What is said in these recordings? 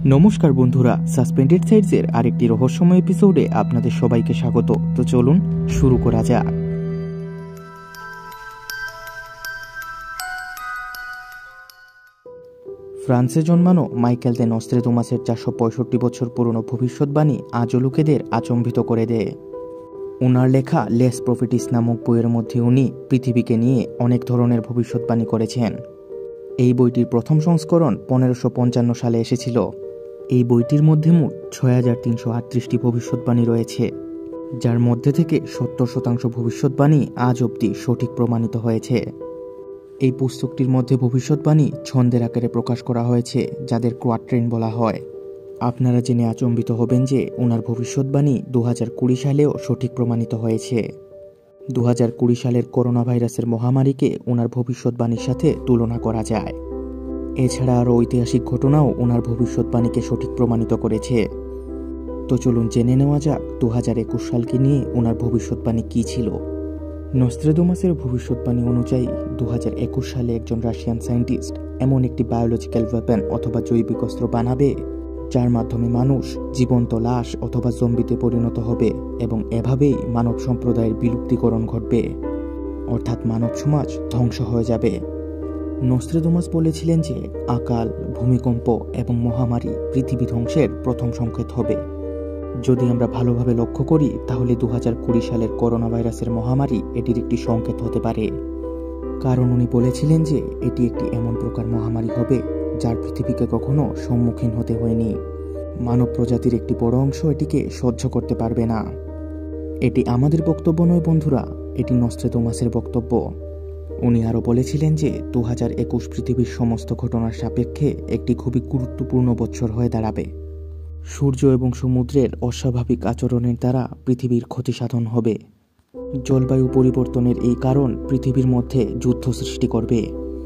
নমস্কার বন্ধুরা, সাসপেন্ডেড সাইডসের আরেকটি রহস্যময় এপিসোডে আপনাদের সবাইকে স্বাগত। তো চলুন শুরু করা যাক। ফ্রান্সে জন্মানো মাইকেল দ্য নস্ট্রাদামাসের 465 বছর পুরনো ভবিষ্যৎবাণী আজও লোকেদের আচম্বিত করে দেয়। ওনার লেখা লেস প্রফিটিস নামক বইয়ের মধ্যে উনি পৃথিবীকে নিয়ে অনেক ধরনের ভবিষ্যৎবাণী করেছেন। এই বইটির প্রথম সংস্করণ 1555 সালে এসেছিল। এই বইটির মধ্যে মোট 6338টি ভবিষ্যৎবাণী রয়েছে, যার মধ্যে থেকে 70% ভবিষ্যৎবাণী আজ অবধি সঠিক প্রমাণিত হয়েছে। এই পুস্তকটির মধ্যে ভবিষ্যৎবাণী ছন্দের আকারে প্রকাশ করা হয়েছে, যাদের কোয়াট্রেন বলা হয়। আপনারা জেনে আচম্বিত হবেন যে ওনার ভবিষ্যৎবাণী 2020 সালেও সঠিক প্রমাণিত হয়েছে। 2020 সালের করোনা ভাইরাসের মহামারীকে ওনার ভবিষ্যৎবাণীর সাথে তুলনা করা যায়। এছাড়া আরও ঐতিহাসিক ঘটনাও ওনার ভবিষ্যৎবাণীকে সঠিক প্রমাণিত করেছে। তো চলুন জেনে নেওয়া যাক 2021 সালকে নিয়ে ওনার ভবিষ্যৎবাণী কী ছিল। নস্ট্রাদামাসের ভবিষ্যৎবাণী অনুযায়ী 2021 সালে একজন রাশিয়ান সায়েন্টিস্ট এমন একটি বায়োলজিক্যাল ওয়েপন অথবা জৈবিক অস্ত্র বানাবে, যার মাধ্যমে মানুষ জীবন্ত লাশ অথবা জম্বিতে পরিণত হবে এবং এভাবেই মানব সম্প্রদায়ের বিলুপ্তিকরণ ঘটবে, অর্থাৎ মানব সমাজ ধ্বংস হয়ে যাবে। নস্ট্রাদামাস বলেছিলেন যে আকাল, ভূমিকম্প এবং মহামারী পৃথিবী ধ্বংসের প্রথম সংকেত হবে। যদি আমরা ভালোভাবে লক্ষ্য করি তাহলে 2020 সালের করোনা ভাইরাসের মহামারী এটির একটি সংকেত হতে পারে, কারণ উনি বলেছিলেন যে এটি একটি এমন প্রকার মহামারী হবে যার পৃথিবীকে কখনো সম্মুখীন হতে হয়নি। মানব প্রজাতির একটি বড় অংশ এটিকে সহ্য করতে পারবে না। এটি আমাদের বক্তব্য নয় বন্ধুরা, এটি নস্ট্রাদামাসের বক্তব্য। উনি আরও বলেছিলেন যে 2021 পৃথিবীর সমস্ত ঘটনার সাপেক্ষে একটি খুবই গুরুত্বপূর্ণ বছর হয়ে দাঁড়াবে। সূর্য এবং সমুদ্রের অস্বাভাবিক আচরণের দ্বারা পৃথিবীর ক্ষতি সাধন হবে। জলবায়ু পরিবর্তনের এই কারণ পৃথিবীর মধ্যে যুদ্ধ সৃষ্টি করবে।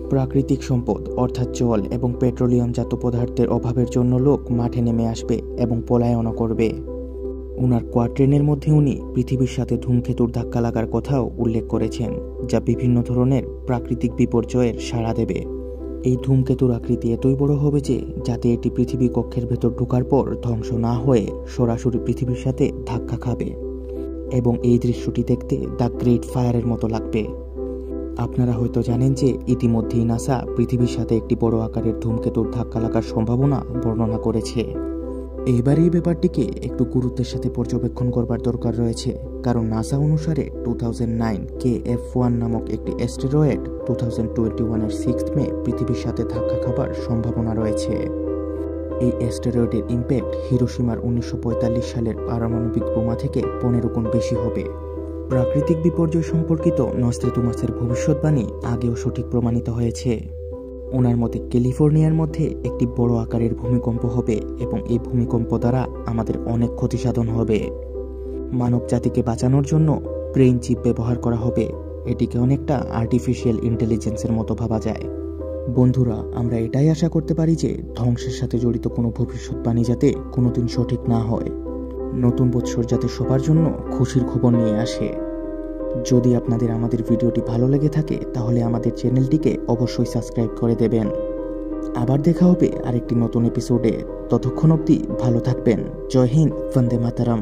প্রাকৃতিক সম্পদ অর্থাৎ জল এবং পেট্রোলিয়ামজাত পদার্থের অভাবের জন্য লোক মাঠে নেমে আসবে এবং পলায়ন করবে। ওনার কোয়াট্রেনের মধ্যে উনি পৃথিবীর সাথে ধূমকেতুর ধাক্কা লাগার কথাও উল্লেখ করেছেন, যা বিভিন্ন ধরনের প্রাকৃতিক বিপর্যয়ের সাড়া দেবে। এই ধূমকেতুর আকৃতি এতই বড় হবে যে যাতে এটি পৃথিবী কক্ষের ভেতর ঢোকার পর ধ্বংস না হয়ে সরাসরি পৃথিবীর সাথে ধাক্কা খাবে, এবং এই দৃশ্যটি দেখতে দ্য গ্রেট ফায়ারের মতো লাগবে। আপনারা হয়তো জানেন যে ইতিমধ্যেই নাসা পৃথিবীর সাথে একটি বড় আকারের ধূমকেতুর ধাক্কা লাগার সম্ভাবনা বর্ণনা করেছে। এবার এই ব্যাপারটিকে একটু গুরুত্বের সাথে পর্যবেক্ষণ করবার দরকার রয়েছে, কারণ নাসা অনুসারে 2009 KF1 নামক একটি অ্যাস্টেরয়েড 2021 6 মে পৃথিবীর সাথে ধাক্কা খাবার সম্ভাবনা রয়েছে। এই অ্যাস্টেরয়েডের ইম্প্যাক্ট হিরোশিমার 1945 সালের পারমাণবিক বোমা থেকে 15 গুণ বেশি হবে। প্রাকৃতিক বিপর্যয় সম্পর্কিত নস্ট্রাদামাসের ভবিষ্যৎবাণী আগেও সঠিক প্রমাণিত হয়েছে। ওনার মতে ক্যালিফোর্নিয়ার মধ্যে একটি বড় আকারের ভূমিকম্প হবে এবং এই ভূমিকম্প দ্বারা আমাদের অনেক ক্ষতি সাধন হবে। মানব জাতিকে বাঁচানোর জন্য ব্রেইন চিপ ব্যবহার করা হবে। এটিকে অনেকটা আর্টিফিশিয়াল ইন্টেলিজেন্সের মতো ভাবা যায়। বন্ধুরা, আমরা এটাই আশা করতে পারি যে ধ্বংসের সাথে জড়িত কোনো ভবিষ্যৎবাণী যাতে কোনোদিন সঠিক না হয়। নতুন বছর যাতে সবার জন্য খুশির খবর নিয়ে আসে। যদি আপনাদের আমাদের ভিডিওটি ভালো লেগে থাকে তাহলে আমাদের চ্যানেলটিকে অবশ্যই সাবস্ক্রাইব করে দেবেন। আবার দেখা হবে আরেকটি নতুন এপিসোডে। ততক্ষণ অবধি ভালো থাকবেন। জয় হিন্দ, বন্দে মাতরম।